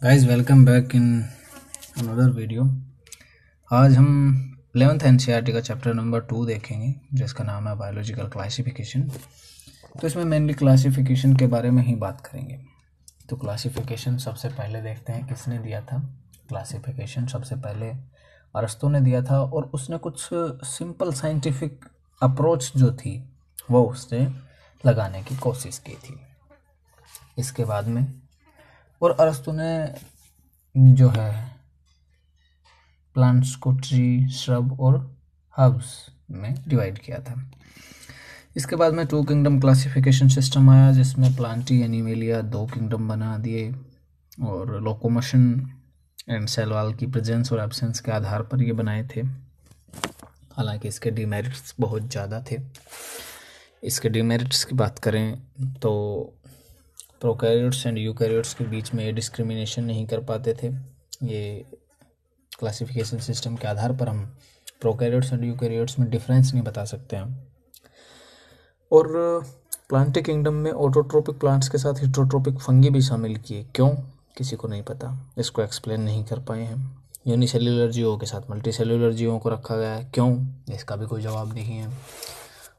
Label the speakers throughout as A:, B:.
A: Guys welcome back in another video. आज हम 11th NCERT का चैप्टर नंबर 2 देखेंगे जिसका नाम है बायोलॉजिकल क्लासिफिकेशन। तो इसमें मेनली क्लासिफिकेशन के बारे में ही बात करेंगे। तो क्लासिफिकेशन सबसे पहले देखते हैं किसने दिया था। क्लासिफिकेशन सबसे पहले अरस्तू ने दिया था और उसने कुछ सिंपल साइंटिफिक अप्रोच जो थी वो उसने लगाने की कोशिश की थी। इसके बाद में और अरस्तू ने जो है प्लांट्स को ट्री, श्रब और हर्ब्स में डिवाइड किया था। इसके बाद में 2 किंगडम क्लासिफिकेशन सिस्टम आया जिसमें प्लांटी एनिमेलिया 2 किंगडम बना दिए और लोकोमोशन एंड सेल वॉल की प्रेजेंस और एब्सेंस के आधार पर ये बनाए थे। हालांकि इसके डिमेरिट्स बहुत ज़्यादा थे। इसके डिमेरिट्स की बात करें तो प्रोकैरियोट्स एंड यूकैरियोट्स के बीच में ये डिस्क्रिमिनेशन नहीं कर पाते थे। ये क्लासिफिकेशन सिस्टम के आधार पर हम प्रोकैरियोट्स एंड यूकैरियोट्स में डिफरेंस नहीं बता सकते हैं। और प्लांट किंगडम में ऑटोट्रोपिक प्लांट्स के साथ हिट्रोट्रोपिक फंगी भी शामिल किए। क्यों, किसी को नहीं पता, इसको एक्सप्लेन नहीं कर पाए हैं। यूनिसेल्युलर जीवों के साथ मल्टीसेल्युलर जीवों को रखा गया है। क्यों, इसका भी कोई जवाब नहीं है।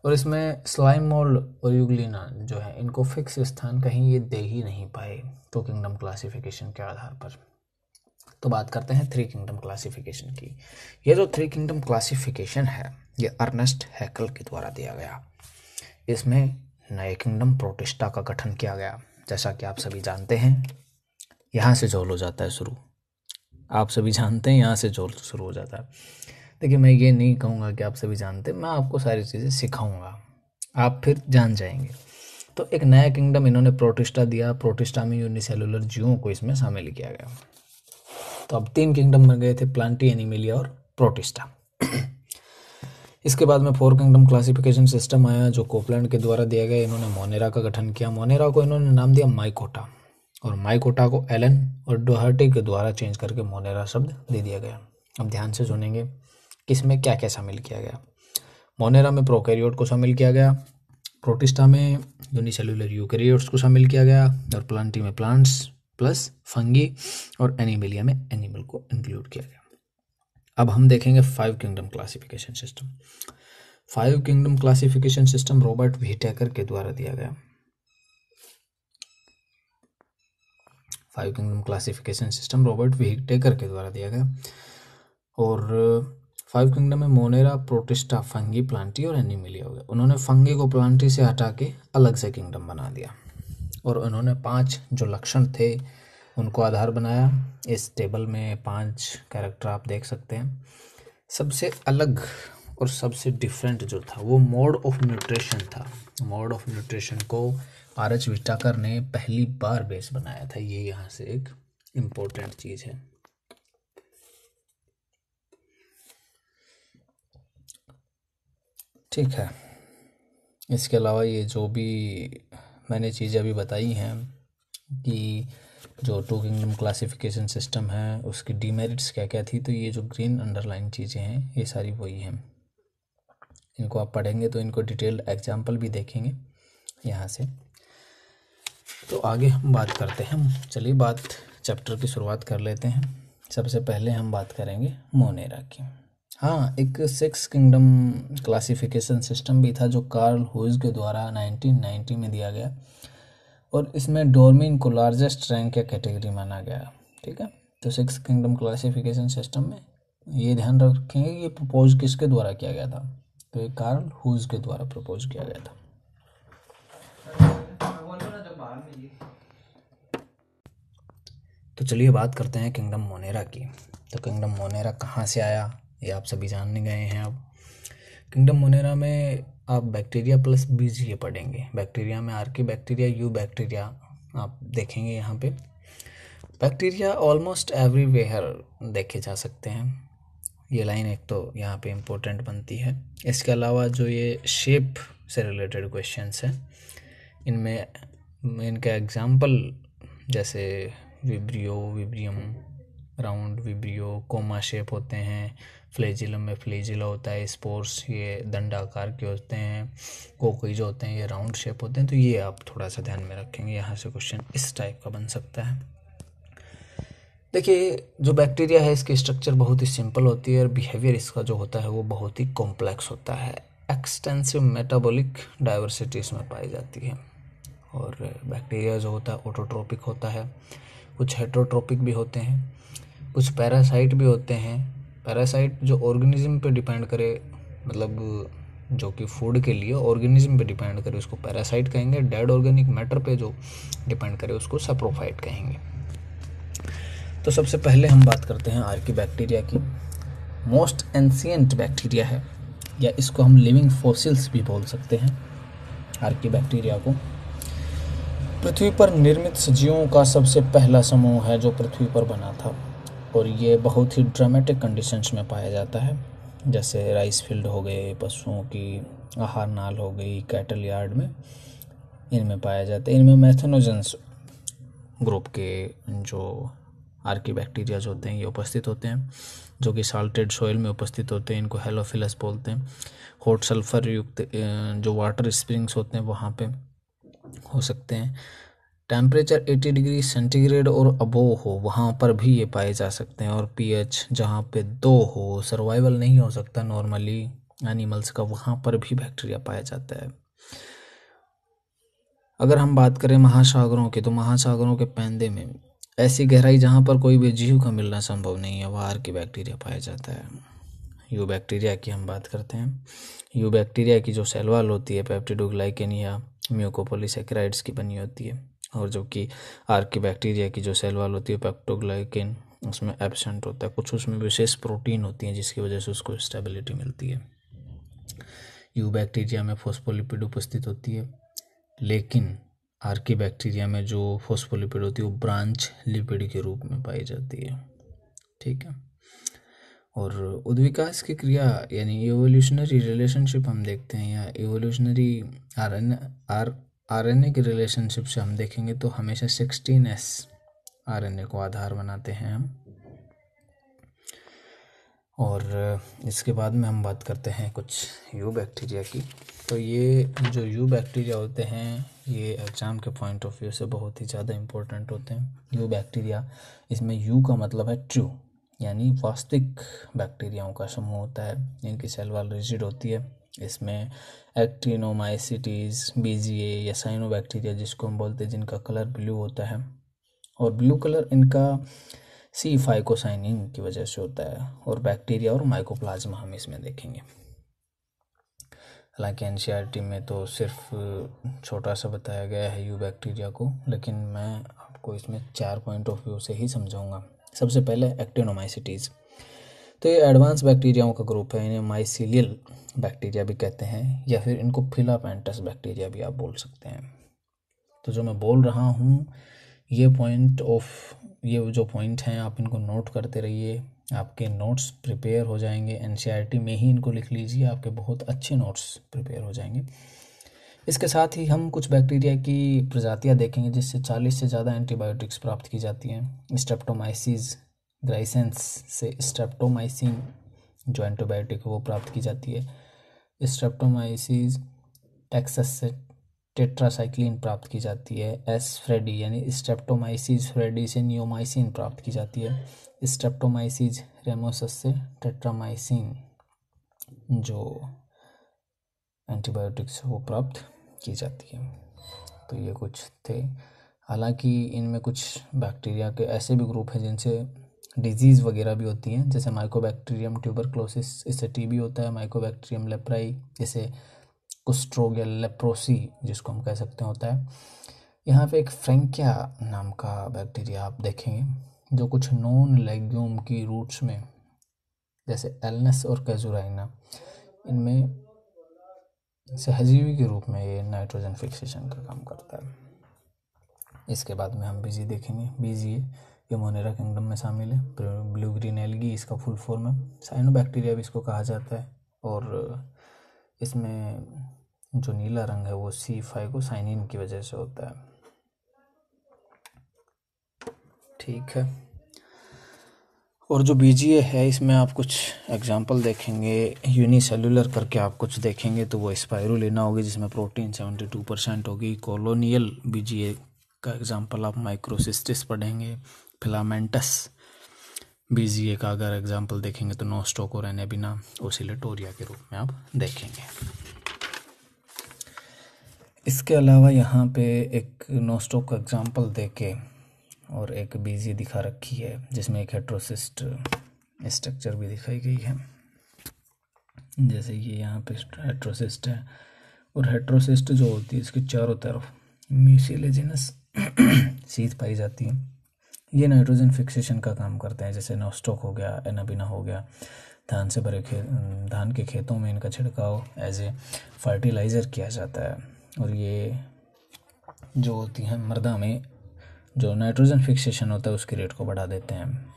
A: और इसमें स्लाइम मोल्ड और यूग्लिना जो है इनको फिक्स स्थान कहीं ये दे ही नहीं पाए 2 किंगडम क्लासिफिकेशन के आधार पर। तो बात करते हैं 3 किंगडम क्लासिफिकेशन की। ये जो 3 किंगडम क्लासिफिकेशन है ये अर्नेस्ट हैकल के द्वारा दिया गया। इसमें नए किंगडम प्रोटिस्टा का गठन किया गया। जैसा कि आप सभी जानते हैं, यहाँ से जोल हो जाता है शुरू। आप सभी जानते हैं यहाँ से जोल शुरू हो जाता है। देखिए, मैं ये नहीं कहूँगा कि आप सभी जानते, मैं आपको सारी चीज़ें सिखाऊंगा, आप फिर जान जाएंगे। तो एक नया किंगडम इन्होंने प्रोटिस्टा दिया। प्रोटिस्टा में यूनिसेलुलर जीवों को इसमें शामिल किया गया। तो अब 3 किंगडम बन गए थे, प्लांटी, एनिमेलिया और प्रोटिस्टा। इसके बाद में 4 किंगडम क्लासिफिकेशन सिस्टम आया जो कोपलैंड के द्वारा दिया गया। इन्होंने मोनेरा का गठन किया। मोनेरा को इन्होंने नाम दिया माइकोटा और माइकोटा को एलन और डोहर्टी के द्वारा चेंज करके मोनेरा शब्द दे दिया गया। अब ध्यान से सुनेंगे किसमें क्या क्या शामिल किया गया। मोनेरा में प्रोकैरियोट को शामिल किया गया, प्रोटिस्टा में यूनिसेल्युलर यूकैरियोट्स को शामिल किया गया और प्लांटी में प्लांट्स प्लस फंगी और एनिमेलिया में एनिमल को इंक्लूड किया गया। अब हम देखेंगे 5 kingdom classification system. 5 kingdom classification system Robert Whittaker के द्वारा दिया गया। 5 kingdom classification system Robert Whittaker के द्वारा दिया गया। और 5 किंगडम में मोनेरा, प्रोटिस्टा, फंगी, प्लांटी और एनिमेलिया हो गया। उन्होंने फंगी को प्लांटी से हटा के अलग से किंगडम बना दिया और उन्होंने 5 जो लक्षण थे उनको आधार बनाया। इस टेबल में 5 कैरेक्टर आप देख सकते हैं। सबसे अलग और सबसे डिफरेंट जो था वो मोड ऑफ न्यूट्रिशन था। मोड ऑफ न्यूट्रिशन को आर.एच. व्हिटेकर ने पहली बार बेस बनाया था। ये यहाँ से एक इम्पोर्टेंट चीज़ है। ठीक है, इसके अलावा ये जो भी मैंने चीज़ें अभी बताई हैं कि जो 2 किंगडम क्लासिफिकेशन सिस्टम है उसकी डीमेरिट्स क्या क्या थी, तो ये जो ग्रीन अंडरलाइन चीज़ें हैं ये सारी वही हैं। इनको आप पढ़ेंगे तो इनको डिटेल्ड एग्जाम्पल भी देखेंगे यहाँ से। तो आगे हम बात करते हैं। चलिए चैप्टर की शुरुआत कर लेते हैं। सबसे पहले हम बात करेंगे मोनेरा की। हाँ, एक 6 किंगडम क्लासिफिकेशन सिस्टम भी था जो कार्ल हुइज के द्वारा 1990 में दिया गया और इसमें डोर्मिन को लार्जेस्ट रैंक या कैटेगरी माना गया। ठीक है, तो 6 किंगडम क्लासिफिकेशन सिस्टम में ये ध्यान रखेंगे कि ये प्रपोज किसके द्वारा किया गया था। तो ये कार्ल हुइज के द्वारा प्रपोज किया गया था। तो चलिए बात करते हैं किंगडम मोनेरा की। तो किंगडम मोनेरा कहाँ से आया ये आप सभी जानने गए हैं। अब किंगडम मोनेरा में आप बैक्टीरिया प्लस बीजीए पढ़ेंगे। बैक्टीरिया में आर्की बैक्टीरिया, यू बैक्टीरिया आप देखेंगे। यहाँ पे बैक्टीरिया ऑलमोस्ट एवरीवेयर देखे जा सकते हैं। ये लाइन एक तो यहाँ पे इम्पोर्टेंट बनती है। इसके अलावा जो ये शेप से रिलेटेड क्वेश्चंस हैं इनमें इनका एग्जाम्पल जैसे vibrio, विब्रियम, round vibrio, coma shape होते हैं। फ्लेजिलम में फ्लेजिला होता है। स्पोर्स ये दंडाकार के होते हैं। कोकोई जो होते हैं ये राउंड शेप होते हैं। तो ये आप थोड़ा सा ध्यान में रखेंगे, यहाँ से क्वेश्चन इस टाइप का बन सकता है। देखिए, जो बैक्टीरिया है इसकी स्ट्रक्चर बहुत ही सिंपल होती है और बिहेवियर इसका जो होता है वो बहुत ही कॉम्प्लेक्स होता है। एक्सटेंसिव मेटाबॉलिक डाइवर्सिटी इसमें पाई जाती है। और बैक्टीरिया जो होता है ऑटोट्रोपिक होता है, कुछ हेटरोट्रोपिक भी होते हैं, कुछ पैरासाइट भी होते हैं। पैरासाइट जो ऑर्गेनिज्म पे डिपेंड करे, मतलब जो कि फूड के लिए ऑर्गेनिज्म पे डिपेंड करे उसको पैरासाइट कहेंगे। डेड ऑर्गेनिक मैटर पे जो डिपेंड करे उसको सैप्रोफाइट कहेंगे। तो सबसे पहले हम बात करते हैं आर्कीबैक्टीरिया की। मोस्ट एंशिएंट बैक्टीरिया है, या इसको हम लिविंग फॉसिल्स भी बोल सकते हैं आर्कीबैक्टीरिया को। पृथ्वी पर निर्मित सजीवों का सबसे पहला समूह है जो पृथ्वी पर बना था, और ये बहुत ही ड्रामेटिक कंडीशंस में पाया जाता है, जैसे राइस फील्ड हो गए, पशुओं की आहार नाल हो गई, कैटल यार्ड में इनमें पाया जाता है। इनमें मैथेनोजेंस ग्रुप के जो आर्कीबैक्टीरिया जो होते हैं ये उपस्थित होते हैं, जो कि साल्टेड सोइल में उपस्थित होते हैं। इनको हेलोफिलस बोलते हैं। हॉट सल्फर युक्त जो वाटर स्प्रिंग्स होते हैं वहाँ पे हो सकते हैं। टेम्परेचर 80 डिग्री सेंटीग्रेड और अबोव हो वहाँ पर भी ये पाए जा सकते हैं। और पीएच जहाँ पे 2 हो, सर्वाइवल नहीं हो सकता नॉर्मली एनिमल्स का, वहाँ पर भी बैक्टीरिया पाया जाता है। अगर हम बात करें महासागरों की, तो महासागरों के पैंदे में ऐसी गहराई जहाँ पर कोई भी जीव का मिलना संभव नहीं है, वहाँ आर्कीबैक्टीरिया पाया जाता है। यू बैक्टीरिया की हम बात करते हैं। यू बैक्टीरिया की जो सेल वॉल होती है पेप्टिडोग्लाइकेन या म्यूकोपॉलीसैकेराइड्स की बनी होती है, और जो कि आर्कीबैक्टीरिया की जो सेल वॉल होती है पेप्टोग्लाइकेन उसमें एब्सेंट होता है। कुछ उसमें विशेष प्रोटीन होती हैं जिसकी वजह से उसको स्टेबिलिटी मिलती है। यू बैक्टीरिया में फॉस्फोलिपिड उपस्थित होती है, लेकिन आर्कीबैक्टीरिया में जो फॉस्फोलिपिड होती है वो ब्रांच लिपिड के रूप में पाई जाती है। ठीक है। और उद्विकास की क्रिया यानी एवोल्यूशनरी रिलेशनशिप हम देखते हैं, या एवोल्यूशनरी आरएनए की रिलेशनशिप से हम देखेंगे तो हमेशा 16S आरएनए को आधार बनाते हैं हम। और इसके बाद में हम बात करते हैं कुछ यू बैक्टीरिया की। तो ये जो यू बैक्टीरिया होते हैं ये एग्ज़ाम के पॉइंट ऑफ व्यू से बहुत ही ज़्यादा इम्पोर्टेंट होते हैं। यू बैक्टीरिया, इसमें यू का मतलब है ट्रू, यानी वास्तविक बैक्टीरियाओं का समूह होता है। इनकी सेल वॉल रिजिड होती है। इसमें एक्टिनोमाइसिटीज़, बीजीए या साइनोबैक्टीरिया जिसको हम बोलते हैं, जिनका कलर ब्लू होता है, और ब्लू कलर इनका C5 की वजह से होता है। और बैक्टीरिया और माइकोप्लाज्मा हम इसमें देखेंगे। हालांकि एनसीईआरटी में तो सिर्फ छोटा सा बताया गया है यू बैक्टीरिया को, लेकिन मैं आपको इसमें 4 पॉइंट ऑफ व्यू से ही समझाऊंगा। सबसे पहले एक्टिनोमाइसिटीज़, तो ये एडवांस बैक्टीरियाओं का ग्रुप है। इन्हें माइसीलियल बैक्टीरिया भी कहते हैं, या फिर इनको फिलापेंटस बैक्टीरिया भी आप बोल सकते हैं। तो जो मैं बोल रहा हूँ ये जो पॉइंट हैं आप इनको नोट करते रहिए, आपके नोट्स प्रिपेयर हो जाएंगे। एनसीईआरटी में ही इनको लिख लीजिए, आपके बहुत अच्छे नोट्स प्रिपेयर हो जाएंगे। इसके साथ ही हम कुछ बैक्टीरिया की प्रजातियां देखेंगे जिससे 40 से ज़्यादा एंटीबायोटिक्स प्राप्त की जाती हैं। स्ट्रेप्टोमाइसिस ग्राइसेंस से स्ट्रेप्टोमाइसिन जो एंटीबायोटिक है वो प्राप्त की जाती है। स्ट्रेप्टोमाइसिस टेक्सस से टेट्रासाइक्लिन प्राप्त की जाती है। एस फ्रेडी यानी स्ट्रेप्टोमाइसिस फ्रेडी से नियोमाइसिन प्राप्त की जाती है। स्ट्रेप्टोमाइसिस रेमोसस से टेट्रामाइसिन जो एंटीबायोटिक्स वो प्राप्त की जाती है। तो ये कुछ थे। हालांकि इनमें कुछ बैक्टीरिया के ऐसे भी ग्रुप हैं जिनसे डिजीज़ वगैरह भी होती हैं, जैसे माइकोबैक्टीरियम ट्यूबरक्लोसिस, इससे टीबी होता है। माइकोबैक्टीरियम लेप्राई, जैसे कुस्ट्रोग या लेप्रोसी जिसको हम कह सकते हैं, होता है। यहाँ पे एक फ्रेंकिया नाम का बैक्टीरिया आप देखेंगे जो कुछ नॉन लेग्यूम की रूट्स में, जैसे एलनेस और कैजुराइना, इनमें सहजीवी के रूप में ये नाइट्रोजन फिक्सेशन का काम करता है। इसके बाद में हम बीजी देखेंगे। बीजीए ये मोनेरा किंगडम में शामिल है। ब्लू ग्रीन एल्गी इसका फुल फॉर्म है। साइनोबैक्टीरिया भी इसको कहा जाता है, और इसमें जो नीला रंग है वो C5 की वजह से होता है। ठीक है। और जो बीजीए है इसमें आप कुछ एग्जांपल देखेंगे, यूनिसेलुलर करके आप कुछ देखेंगे तो वो स्पाइरुलिना होगी जिसमें प्रोटीन 72% होगी। कॉलोनियल बीजीए का एग्जांपल आप माइक्रोसिस्टिस पढ़ेंगे, फिलामेंटस बीजीए का अगर एग्जांपल देखेंगे तो नोस्टॉक और एनेबिना ओसिलेटोरिया के रूप में आप देखेंगे। इसके अलावा यहाँ पे एक नोस्टॉक का एग्जांपल देके और एक बीजीए दिखा रखी है जिसमें एक हेट्रोसिस्ट स्ट्रक्चर भी दिखाई गई है। जैसे ये यहाँ पे हेट्रोसिस्ट है और हेट्रोसिस्ट जो होती है इसके चारों तरफ म्यूसिलेजिनस सीध पाई जाती है। ये नाइट्रोजन फिक्सेशन का काम करते हैं। जैसे नोस्टॉक हो गया, एनाबिना हो गया, धान के खेतों में इनका छिड़काव एज ए फर्टिलाइज़र किया जाता है। और ये जो होती हैं मृदा में जो नाइट्रोजन फिक्सेशन होता है उसके रेट को बढ़ा देते हैं।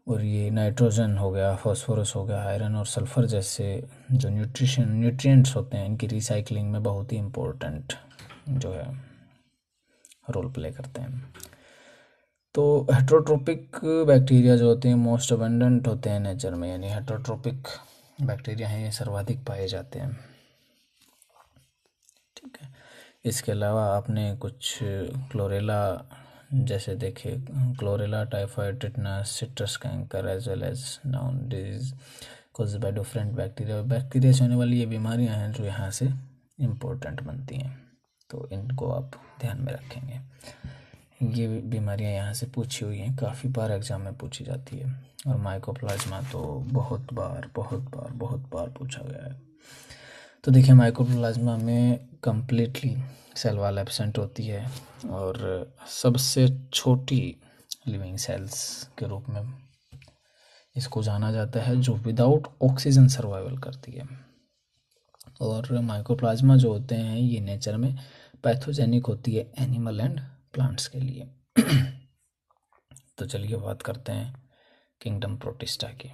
A: और ये नाइट्रोजन हो गया, फास्फोरस हो गया, आयरन और सल्फ़र जैसे जो न्यूट्रिएंट्स होते हैं इनकी रिसाइकलिंग में बहुत ही इम्पोर्टेंट जो है रोल प्ले करते हैं। तो हेट्रोट्रोपिक बैक्टीरिया जो होते हैं मोस्ट अबंडेंट होते हैं नेचर में, यानी हेट्रोट्रोपिक बैक्टीरिया हैं ये सर्वाधिक पाए जाते हैं। ठीक है। इसके अलावा आपने कुछ क्लोरेला जैसे देखे, chlorella, typhoid, tetanus, citrus canker as well as known disease caused by different bacteria से होने वाली ये बीमारियां हैं जो यहाँ से इम्पोर्टेंट बनती हैं, तो इनको आप ध्यान में रखेंगे। ये बीमारियां यहाँ से पूछी हुई हैं, काफ़ी बार एग्जाम में पूछी जाती है। और माइकोप्लाज्मा तो बहुत बार पूछा गया है। तो देखिए माइकोप्लाज्मा में कम्प्लीटली सेल वॉल एब्सेंट होती है और सबसे छोटी लिविंग सेल्स के रूप में इसको जाना जाता है जो विदाउट ऑक्सीजन सर्वाइवल करती है। और माइकोप्लाज्मा जो होते हैं ये नेचर में पैथोजेनिक होती है एनिमल एंड प्लांट्स के लिए। तो चलिए बात करते हैं किंगडम प्रोटिस्टा की।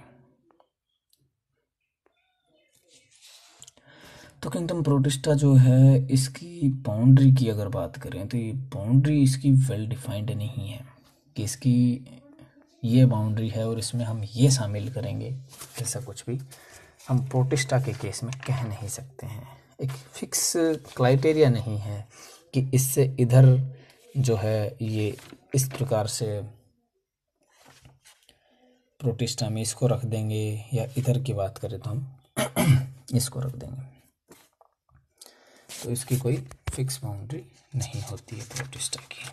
A: तो किंगडम प्रोटिस्टा जो है इसकी बाउंड्री की अगर बात करें तो ये बाउंड्री इसकी वेल डिफाइंड नहीं है कि इसकी ये बाउंड्री है और इसमें हम ये शामिल करेंगे, ऐसा कुछ भी हम प्रोटिस्टा के केस में कह नहीं सकते हैं। एक फिक्स क्राइटेरिया नहीं है कि इससे इधर जो है ये इस प्रकार से प्रोटिस्टा में इसको रख देंगे, या इधर की बात करें तो हम इसको रख देंगे। तो इसकी कोई फिक्स बाउंड्री नहीं होती है प्रोटिस्टा की।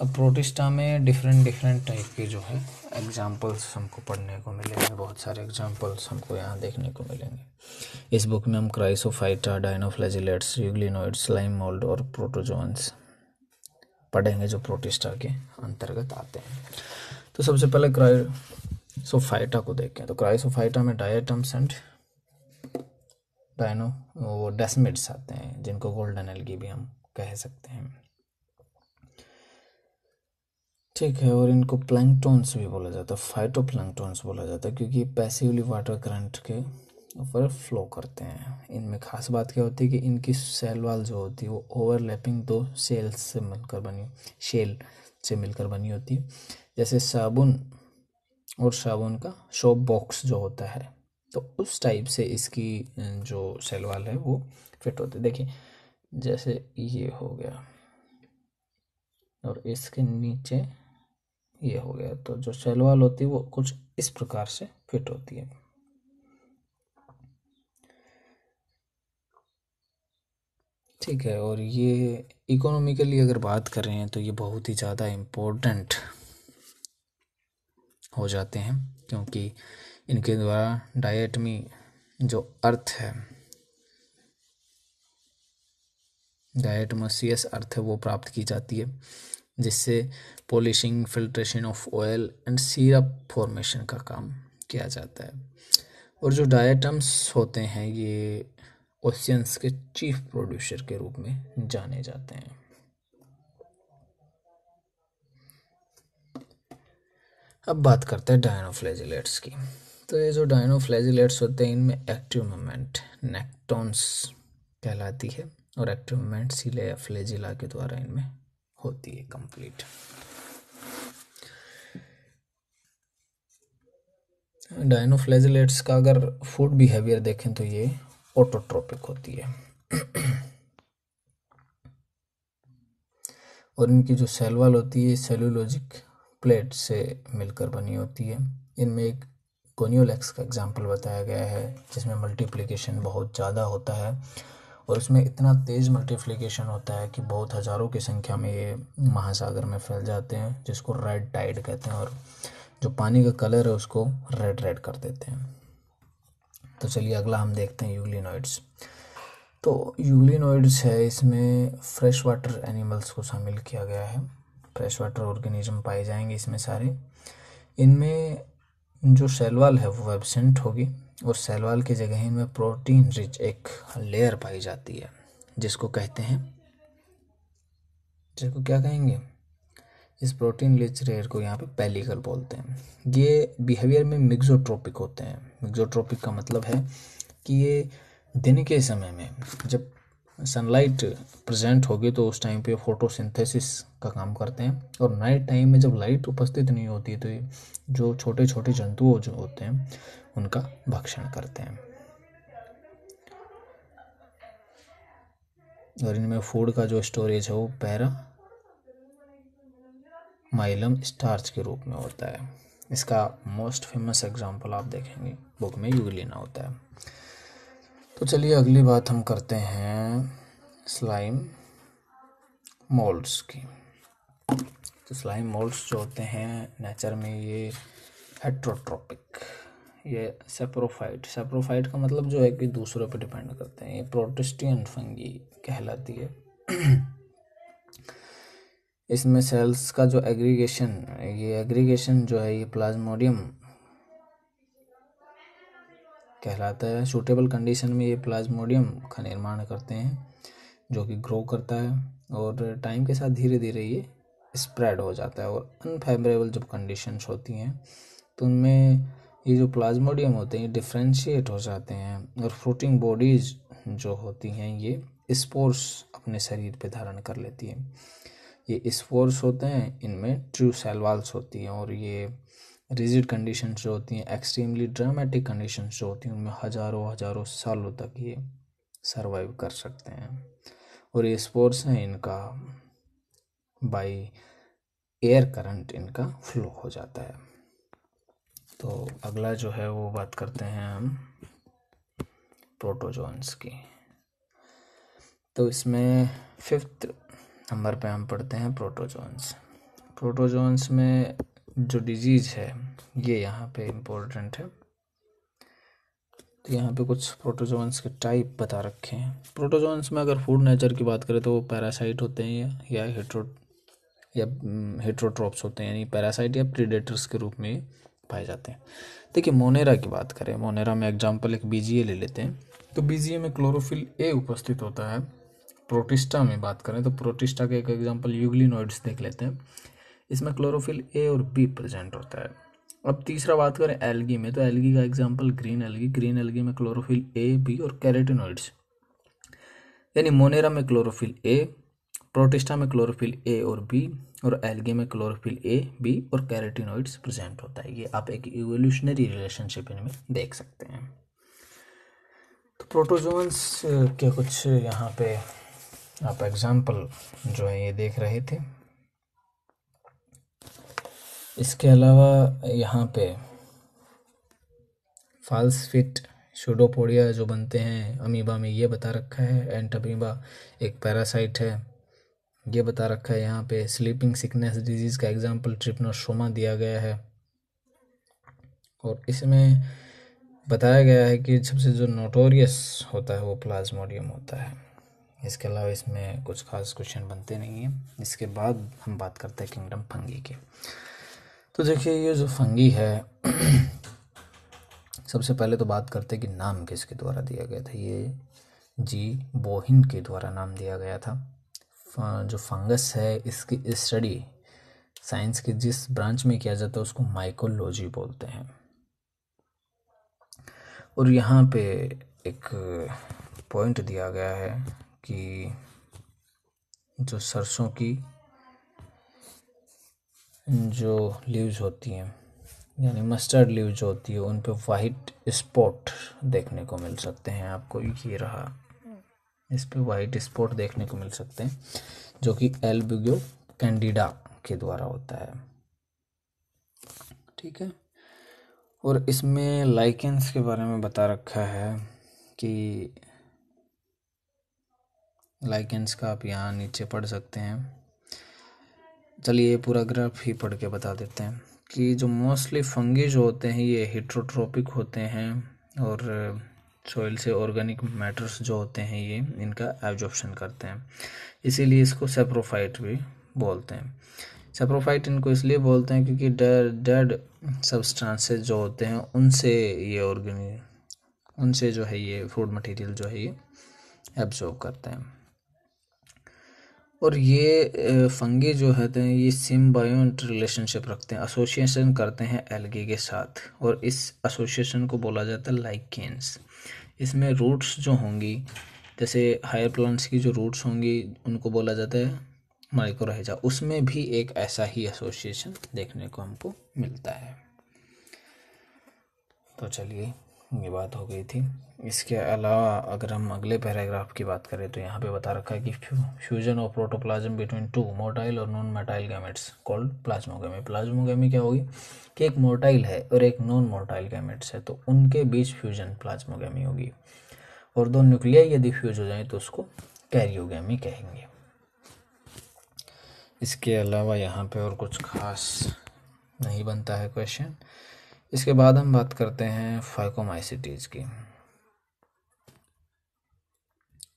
A: अब प्रोटिस्टा में डिफरेंट टाइप के जो है एग्जाम्पल्स हमको पढ़ने को मिलेंगे, बहुत सारे एग्जाम्पल्स हमको यहाँ देखने को मिलेंगे। इस बुक में हम Chrysophyta, dinoflagellates, euglenoids, slime mould और प्रोटोजोन्स पढ़ेंगे जो प्रोटिस्टा के अंतर्गत आते हैं। तो सबसे पहले क्राइसोफाइटा को देखें। तो क्राइसोफाइटा में डायटम्स एंड वो डेस्मिड्स आते हैं जिनको गोल्डन एल्गी भी हम कह सकते हैं। ठीक है। और इनको प्लैंक्टॉन्स भी बोला जाता है, फाइटोप्लैंक्टॉन्स बोला जाता है क्योंकि पैसिवली वाटर करंट के ऊपर फ्लो करते हैं। इनमें खास बात क्या होती है कि इनकी सेल वॉल जो होती है वो ओवरलैपिंग दो शेल से मिलकर बनी होती है। जैसे साबुन और साबुन का सोप बॉक्स जो होता है, तो उस टाइप से इसकी जो सेल वॉल है वो फिट होती है। देखिए जैसे ये हो गया और इसके नीचे ये हो गया, तो जो सेल वॉल होती है वो कुछ इस प्रकार से फिट होती है। ठीक है। और ये इकोनॉमिकली अगर बात करें तो ये बहुत ही ज़्यादा इम्पोर्टेंट हो जाते हैं क्योंकि इनके द्वारा डाइट में जो अर्थ है, डायटमोसियस अर्थ है वो प्राप्त की जाती है, जिससे polishing, filtration of oil and syrup formation का काम किया जाता है। और जो डायटम्स होते हैं ये ओशियंस के चीफ प्रोड्यूसर के रूप में जाने जाते हैं। अब बात करते हैं डायनोफ्लैजिलेट्स की। तो ये जो डायनोफ्लैजिलेट्स होते हैं इनमें एक्टिव मूवमेंट नेक्टॉन्स कहलाती है और एक्टिव मूवमेंट सीले या फ्लैजिला के द्वारा इनमें होती है कंप्लीट। डायनोफ्लैजिलेट्स का अगर फूड बिहेवियर देखें तो ये ऑटोट्रोपिक होती है और इनकी जो सेल वॉल होती है सेलुलोजिक प्लेट से मिलकर बनी होती है। इनमें एक कोनियोलेक्स का एग्जाम्पल बताया गया है जिसमें मल्टीप्लिकेशन बहुत ज़्यादा होता है और उसमें इतना तेज़ मल्टीप्लिकेशन होता है कि बहुत हज़ारों की संख्या में ये महासागर में फैल जाते हैं, जिसको रेड टाइड कहते हैं, और जो पानी का कलर है उसको रेड रेड कर देते हैं। तो चलिए अगला हम देखते हैं यूग्लिनोइड्स। तो यूग्लिनोइड्स है, इसमें फ्रेश वाटर एनिमल्स को शामिल किया गया है। फ्रेश वाटर ऑर्गेनिज्म पाए जाएंगे इसमें सारे। इनमें जो सेलवाल है वो एब्सेंट होगी और सेलवाल की जगह इनमें प्रोटीन रिच एक लेयर पाई जाती है जिसको कहते हैं, जिसको क्या कहेंगे, इस प्रोटीन रिच लेयर को यहाँ पे पेलिकल बोलते हैं। ये बिहेवियर में मिक्सोट्रोपिक होते हैं। मिक्सोट्रोपिक का मतलब है कि ये दिन के समय में जब सनलाइट प्रेजेंट होगी तो उस टाइम पे फोटोसिंथेसिस का काम करते हैं, और नाइट टाइम में जब लाइट उपस्थित नहीं होती है तो ये जो छोटे छोटे जंतु जो होते हैं उनका भक्षण करते हैं। और इनमें फूड का जो स्टोरेज है वो पैरा माइलम स्टार्च के रूप में होता है। इसका मोस्ट फेमस एग्जांपल आप देखेंगे बुक में यूग्लिना होता है। तो चलिए अगली बात हम करते हैं स्लाइम मोल्ड्स की। तो स्लाइम मोल्ड्स जो होते हैं नेचर में ये हेट्रोट्रोपिक, ये सेप्रोफाइट का मतलब जो है कि दूसरों पे डिपेंड करते हैं। ये प्रोटिस्टियन फंगी कहलाती है। इसमें सेल्स का जो एग्रीगेशन जो है ये प्लाज्मोडियम कहलाता है। सूटेबल कंडीशन में ये प्लाज्मोडियम का निर्माण करते हैं जो कि ग्रो करता है और टाइम के साथ धीरे धीरे ये स्प्रेड हो जाता है। और अनफेवरेबल जब कंडीशंस होती हैं तो उनमें ये जो प्लाज्मोडियम होते हैं ये डिफ्रेंशिएट हो जाते हैं और फ्रूटिंग बॉडीज जो होती हैं ये स्पोर्स अपने शरीर पे धारण कर लेती हैं। ये स्पोर्स होते हैं, इनमें ट्रू सेल वॉल्स होती हैं और ये रिजिड कंडीशंस जो होती हैं, एक्सट्रीमली ड्रामेटिक कंडीशंस जो होती हैं उनमें हजारों सालों तक ये सरवाइव कर सकते हैं। और ये स्पोर्स हैं इनका बाय एयर करंट इनका फ्लो हो जाता है। तो अगला जो है वो बात करते हैं हम प्रोटोजोन्स की। तो इसमें 5th नंबर पे हम पढ़ते हैं प्रोटोजोन्स। प्रोटोजोन्स में जो डिजीज़ है ये यहाँ पे इम्पोर्टेंट है। तो यहाँ पे कुछ प्रोटोजोन्स के टाइप बता रखे हैं। प्रोटोजोन्स में अगर फूड नेचर की बात करें तो वो पैरासाइट होते हैं या हेट्रोट्रोप्स होते हैं, यानी पैरासाइट या प्रीडेटर्स के रूप में पाए जाते हैं। देखिए मोनेरा की बात करें, मोनेरा में एग्जाम्पल एक बीजीए ले लेते हैं। तो बीजीए में क्लोरोफिल ए उपस्थित होता है। प्रोटिस्टा में बात करें तो प्रोटिस्टा का एक एग्जाम्पल यूग्लिनोइड्स देख लेते हैं। इसमें क्लोरोफिल ए और बी प्रेजेंट होता है। अब तीसरा बात करें एल्गी में, तो एल्गी का एग्जाम्पल ग्रीन एल्गी में क्लोरोफिल ए बी और कैरोटिनोइड्स, यानी मोनेरा में क्लोरोफिल ए, प्रोटिस्टा में क्लोरोफिल ए और बी, और एल्गी में क्लोरोफिल ए बी और कैरोटिनोइड्स प्रेजेंट होता है। ये आप एक इवोल्यूशनरी रिलेशनशिप इनमें देख सकते हैं। तो प्रोटोजोन्स के कुछ यहाँ पे आप एग्जाम्पल जो है ये देख रहे थे। इसके अलावा यहाँ पे फाल्सफिट सूडोपोडिया जो बनते हैं अमीबा में ये बता रखा है। एंटअमीबा एक पैरासाइट है ये बता रखा है। यहाँ पे स्लीपिंग सिकनेस डिजीज़ का एग्जाम्पल ट्रिप्नोसोमा दिया गया है और इसमें बताया गया है कि सबसे जो नोटोरियस होता है वो प्लाज्मोडियम होता है। इसके अलावा इसमें कुछ खास क्वेश्चन बनते नहीं हैं। इसके बाद हम बात करते हैं किंगडम फंगी की। तो देखिए ये जो फंगी है सबसे पहले तो बात करते हैं कि नाम किसके द्वारा दिया गया था। ये जी बोहिन के द्वारा नाम दिया गया था। जो फंगस है इसकी स्टडी साइंस के जिस ब्रांच में किया जाता है उसको माइकोलॉजी बोलते हैं। और यहाँ पे एक पॉइंट दिया गया है कि जो सरसों की जो लीव्स होती हैं यानी मस्टर्ड लीव जो होती है उन पे वाइट स्पॉट देखने को मिल सकते हैं। आपको ये रहा, इस पे वाइट स्पॉट देखने को मिल सकते हैं जो कि एल्बुगो कैंडिडा के द्वारा होता है। ठीक है। और इसमें लाइकेंस के बारे में बता रखा है कि लाइकेंस का आप यहाँ नीचे पढ़ सकते हैं। चलिए ये पूरा ग्राफ ही पढ़ के बता देते हैं कि जो मोस्टली फंगी जो होते हैं ये हेट्रोट्रोपिक होते हैं और सॉइल से ऑर्गेनिक मैटर्स जो होते हैं ये इनका एब्जॉर्प्शन करते हैं, इसीलिए इसको सेप्रोफाइट भी बोलते हैं। सेप्रोफाइट इनको इसलिए बोलते हैं क्योंकि डेड सब्सटेंसेस जो होते हैं उनसे जो है ये फूड मटेरियल जो है ये एब्जॉर्ब करते हैं। और ये फंगी जो होते हैं ये सिम्बायोट रिलेशनशिप रखते हैं, एसोसिएशन करते हैं एल्गी के साथ, और इस एसोसिएशन को बोला जाता है लाइकेंस। इसमें रूट्स जो होंगी, जैसे हायर प्लांट्स की जो रूट्स होंगी उनको बोला जाता है माइकोरहिजा, उसमें भी एक ऐसा ही एसोसिएशन देखने को हमको मिलता है। तो चलिए ये बात हो गई थी। इसके अलावा अगर हम अगले पैराग्राफ की बात करें तो यहाँ पे बता रखा है कि fusion of protoplasm between two motile और non motile gametes called plasmogamy. Plasmogamy क्या होगी कि एक मोटाइल है और एक नॉन मोटाइल गैमेट्स है, तो उनके बीच फ्यूजन प्लाज्मोगेमी होगी। और दो न्यूक्लियाई यदि फ्यूज हो जाए तो उसको कैरियोगेमी कहेंगे। इसके अलावा यहाँ पे और कुछ खास नहीं बनता है क्वेश्चन। इसके बाद हम बात करते हैं फाइकोमाइसिटीज़ की।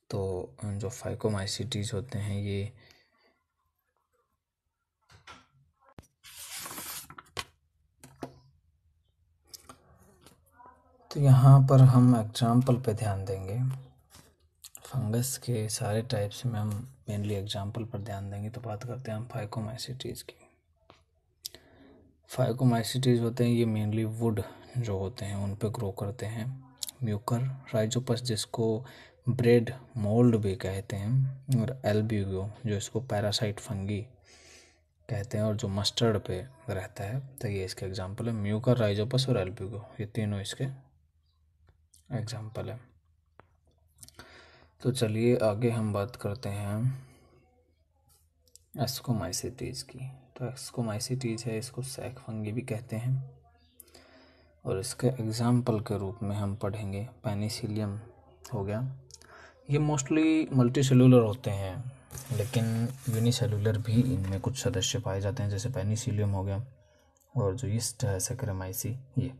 A: तो जो फाइकोमाइसिटीज़ होते हैं ये तो यहाँ पर हम एग्जाम्पल पे ध्यान देंगे। फंगस के सारे टाइप्स में हम मेनली एग्जाम्पल पर ध्यान देंगे। तो बात करते हैं हम फाइकोमाइसिटीज़ की। फाइकोमाइसिटीज़ होते हैं ये मेनली वुड जो होते हैं उन पे ग्रो करते हैं। म्यूकर राइजोपस जिसको ब्रेड मोल्ड भी कहते हैं, और एल्ब्यूगो जो इसको पैरासाइट फंगी कहते हैं और जो मस्टर्ड पे रहता है, तो ये इसके एग्जाम्पल है। म्यूकर, राइजोपस और एल्ब्यूगो ये तीनों इसके एग्जाम्पल है। तो चलिए आगे हम बात करते हैं एस्कोमाइसिटीज़ की। तो एस्कोमाइसिटीज़ है, इसको सैक फंगी भी कहते हैं, और इसके एग्जाम्पल के रूप में हम पढ़ेंगे पेनिसिलियम हो गया। ये मोस्टली मल्टी सेलुलर होते हैं, लेकिन यूनिसेलुलर भी इनमें कुछ सदस्य पाए जाते हैं, जैसे पेनिसिलियम हो गया, और जो यीस्ट है सैकेरामाइसी। ये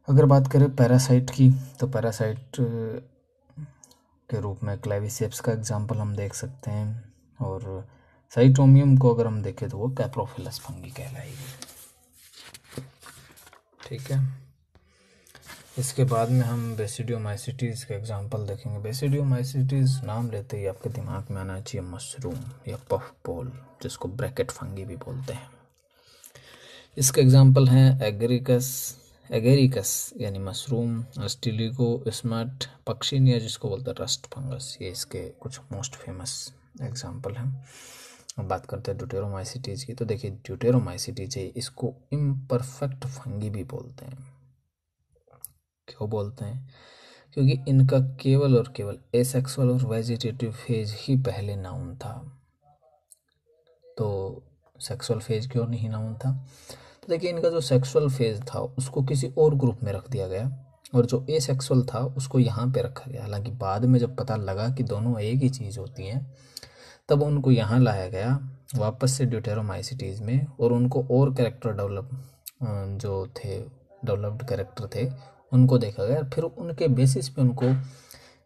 A: अगर बात करें पैरासाइट की, तो पैरासाइट के रूप में क्लेविसेप्स का एग्जाम्पल हम देख सकते हैं, और साइटोमियम को अगर हम देखें तो वो कैप्रोफिलस फंगी कहलाएगी। ठीक है। इसके बाद में हम बेसिडियोमाइसिटीज़ के एग्जांपल देखेंगे। बेसिडियोमाइसिटीज़ नाम लेते ही आपके दिमाग में आना चाहिए मशरूम या पफ बॉल, जिसको ब्रैकेट फंगी भी बोलते हैं। इसके एग्जांपल हैं एगेरिकस यानी मशरूम, अस्टिलिगो स्मार्ट पक्षिनिया जिसको बोलते हैं रस्ट फंगस। ये इसके कुछ मोस्ट फेमस एग्जांपल हैं। अब बात करते हैं ड्यूटेरोमाइसिटीज़ की। तो देखिए ड्यूटेरोमाइसिटीज़ है, इसको इम्परफेक्ट फंगी भी बोलते हैं। क्यों बोलते हैं? क्योंकि इनका केवल और केवल एसेक्सुअल और वेजिटेटिव फेज ही पहले नाउन था। तो सेक्सुअल फेज क्यों नहीं नाउन था? तो देखिए इनका जो सेक्सुअल फेज था उसको किसी और ग्रुप में रख दिया गया, और जो एसेक्सुअल था उसको यहाँ पे रखा गया। हालांकि बाद में जब पता लगा कि दोनों एक ही चीज़ होती हैं, तब उनको यहाँ लाया गया वापस से ड्यूटेरोमाइसिटीज़ में, और उनको और कैरेक्टर डेवलप्ड कैरेक्टर थे उनको देखा गया। फिर उनके बेसिस पे उनको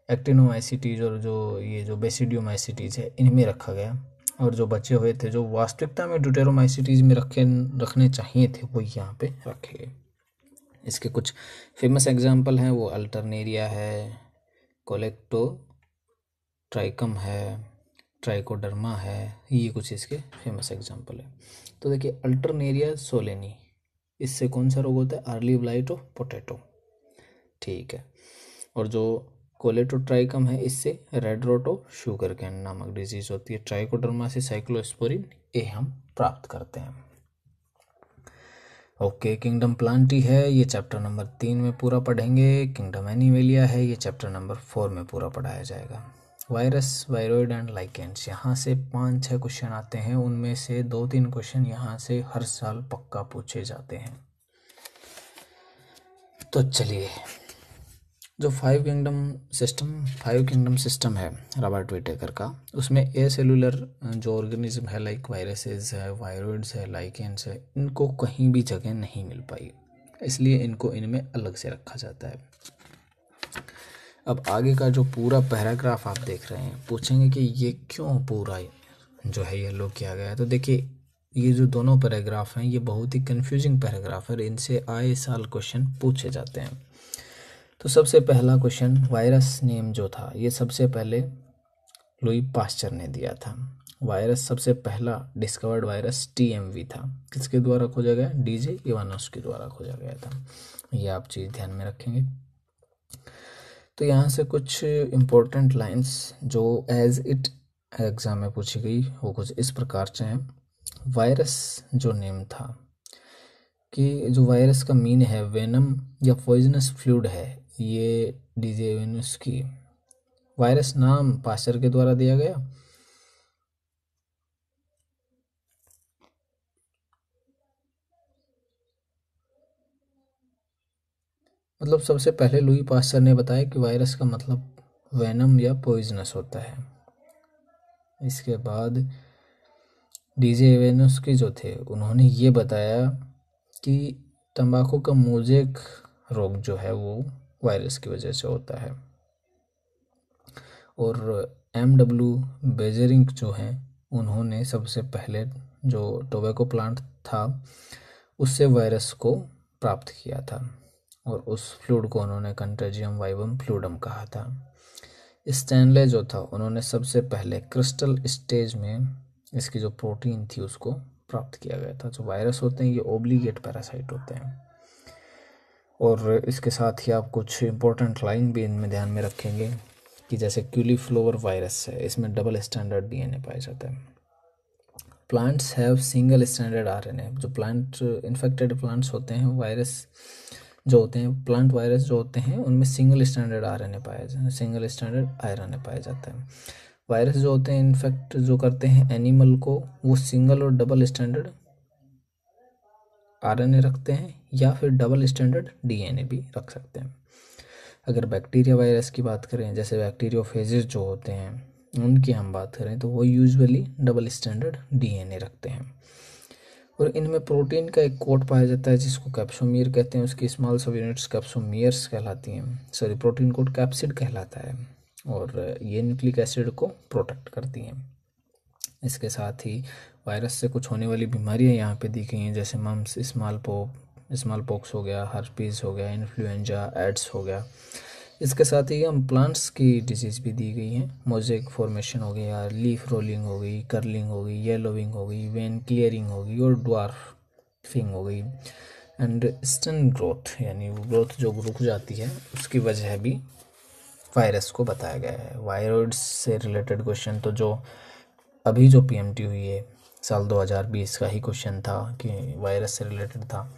A: एक्टिनोमाइसिटीज़ और जो बेसिडियोमाइसिटीज़ है इनमें रखा गया, और जो बचे हुए थे जो वास्तविकता में ड्यूटेरोमाइसिटीज़ में रखने चाहिए थे वो यहाँ पे रखे गए। इसके कुछ फेमस एग्जाम्पल हैं, वो अल्टरनेरिया है, कोलेक्टोट्राइकम है, ट्राइकोडर्मा है, ये कुछ इसके फेमस एग्जाम्पल है। तो देखिए अल्टरनेरिया सोलेनी, इससे कौन सा रोग होता है? Early blight of potato. ठीक है। और जो कोलेटोट्राइकम है इससे red rot of sugar cane नामक डिजीज होती है। ट्राइकोडर्मा से साइक्लोस्पोरिन ए हम प्राप्त करते हैं। ओके, किंगडम प्लांटी है, ये चैप्टर नंबर 3 में पूरा पढ़ेंगे। किंगडम एनिमेलिया है, ये चैप्टर नंबर 4 में पूरा पढ़ाया जाएगा। वायरस, वायरॉइड एंड लाइकेंस, यहाँ से 5-6 क्वेश्चन आते हैं, उनमें से 2-3 क्वेश्चन यहाँ से हर साल पक्का पूछे जाते हैं। तो चलिए, जो 5 किंगडम सिस्टम है रॉबर्ट विटेकर का, उसमें ए सेलुलर जो ऑर्गेनिज्म है लाइक वायरसेस है, वायरॉइड्स है, लाइकेंस है, इनको कहीं भी जगह नहीं मिल पाई, इसलिए इनको इनमें अलग से रखा जाता है। अब आगे का जो पूरा पैराग्राफ आप देख रहे हैं, पूछेंगे कि ये क्यों पूरा जो है येलो किया गया है। तो देखिए, ये जो दोनों पैराग्राफ हैं ये बहुत ही कंफ्यूजिंग पैराग्राफ है, इनसे आए साल क्वेश्चन पूछे जाते हैं। तो सबसे पहला क्वेश्चन, वायरस नेम जो था ये सबसे पहले लुई पास्चर ने दिया था। वायरस सबसे पहला डिस्कवर्ड वायरस TMV था, किसके द्वारा खोजा गया? DJ इवानोस के द्वारा खोजा गया था। ये आप चीज़ ध्यान में रखेंगे। तो यहाँ से कुछ इम्पोर्टेंट लाइंस जो एज इट एग्ज़ाम में पूछी गई वो कुछ इस प्रकार से हैं। वायरस जो नेम था कि जो वायरस का मीन है वेनम या पॉइजनस फ्लूइड है, ये DJ इवानोस की वायरस नाम पास्चर के द्वारा दिया गया। मतलब सबसे पहले लुई पास्चर ने बताया कि वायरस का मतलब वेनम या पॉइजनस होता है। इसके बाद DJ इवानोस के जो थे उन्होंने ये बताया कि तंबाकू का मोज़ेक रोग जो है वो वायरस की वजह से होता है। और MW बेजरिंग जो हैं उन्होंने सबसे पहले जो टोबैको प्लांट था उससे वायरस को प्राप्त किया था, और उस फ्लूइड को उन्होंने कंटेजियम वाइवम फ्लूइडम कहा था। स्टैनले जो था उन्होंने सबसे पहले क्रिस्टल स्टेज में इसकी जो प्रोटीन थी उसको प्राप्त किया गया था। जो वायरस होते हैं ये ओब्लिगेट पैरासाइट होते हैं। और इसके साथ ही आप कुछ इंपॉर्टेंट लाइन भी इनमें ध्यान में रखेंगे कि जैसे क्यूलीफ्लोवर वायरस है, इसमें डबल स्टैंडर्ड DNA पाया जाता है। Plants have single standard RNA। जो प्लांट इन्फेक्टेड प्लांट्स होते हैं, वायरस जो होते हैं, प्लांट वायरस जो होते हैं उनमें सिंगल स्टैंडर्ड RNA पाया जाता है, सिंगल स्टैंडर्ड RNA पाया जाता है। वायरस जो होते हैं इन्फेक्ट जो करते हैं एनिमल को, वो सिंगल और डबल स्टैंडर्ड RNA रखते हैं या फिर डबल स्टैंडर्ड DNA भी रख सकते हैं। अगर बैक्टीरिया वायरस की बात करें, जैसे बैक्टीरियोफेजेस जो होते हैं उनकी हम बात करें, तो वो यूजुअली डबल स्टैंडर्ड DNA रखते हैं। और इनमें प्रोटीन का एक कोट पाया जाता है जिसको कैप्सोमीर कहते हैं, उसकी स्मॉल सब यूनिट्स कैप्सोमीयर्स कहलाती हैं। सॉरी, प्रोटीन कोट कैप्सिड कहलाता है, और ये न्यूक्लिक एसिड को प्रोटेक्ट करती हैं। इसके साथ ही वायरस से कुछ होने वाली बीमारियां यहाँ पे दी गई हैं, जैसे मम्स, स्मॉल पॉक्स हो गया, हर्पीज़ हो गया, इन्फ्लुएंजा, एड्स हो गया। इसके साथ ही हम प्लांट्स की डिजीज़ भी दी गई हैं, मोज़ेक फॉर्मेशन हो गया, लीफ रोलिंग हो गई, कर्लिंग हो गई, येलोविंग हो गई, वेन क्लियरिंग हो गई और ड्वार्फिंग हो गई। एंड स्टन ग्रोथ, यानी वो ग्रोथ जो रुक जाती है उसकी वजह भी वायरस को बताया गया है। वायरॉइड्स से रिलेटेड क्वेश्चन तो जो अभी जो PMT हुई है साल 2020 का ही क्वेश्चन था कि वायरस से रिलेटेड था।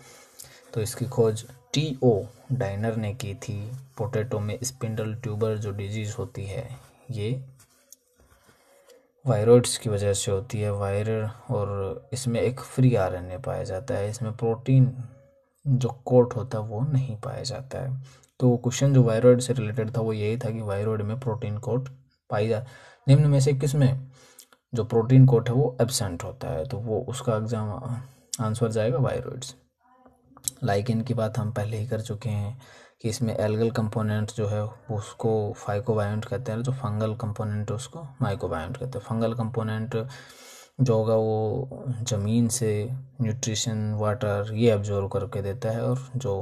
A: तो इसकी खोज TO डाइनर ने की थी। पोटैटो में स्पिंडल ट्यूबर जो डिजीज़ होती है ये वायरॉइड्स की वजह से होती है, और इसमें एक फ्री RNA पाया जाता है, इसमें प्रोटीन जो कोट होता है वो नहीं पाया जाता है। तो क्वेश्चन जो वायरॉइड से रिलेटेड था वो यही था कि वायरॉइड में प्रोटीन कोट निम्न में से किस में जो प्रोटीन कोट है वो एब्सेंट होता है, तो वो उसका एग्जाम आंसर जाएगा वायरॉइड्स। लाइकेन की बात हम पहले ही कर चुके हैं कि इसमें एल्गल कंपोनेंट जो है उसको फाइकोबायोंट कहते हैं, जो फंगल कंपोनेंट है उसको माइकोबायोंट कहते हैं। फंगल कंपोनेंट जो होगा वो ज़मीन से न्यूट्रिशन, वाटर ये एब्जॉर्व करके देता है, और जो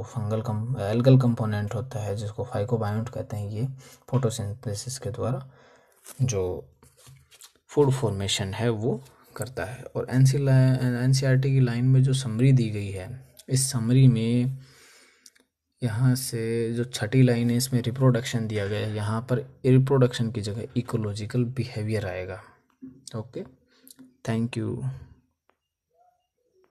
A: एल्गल कंपोनेंट होता है जिसको फाइकोबायोंट कहते हैं, ये फोटोसिंथेसिस के द्वारा जो फूड फॉर्मेशन है वो करता है। और NCERT की लाइन में जो समरी दी गई है, इस समरी में यहाँ से जो छठी लाइन है इसमें रिप्रोडक्शन दिया गया है, यहाँ पर रिप्रोडक्शन की जगह इकोलॉजिकल बिहेवियर आएगा। Okay, thank you.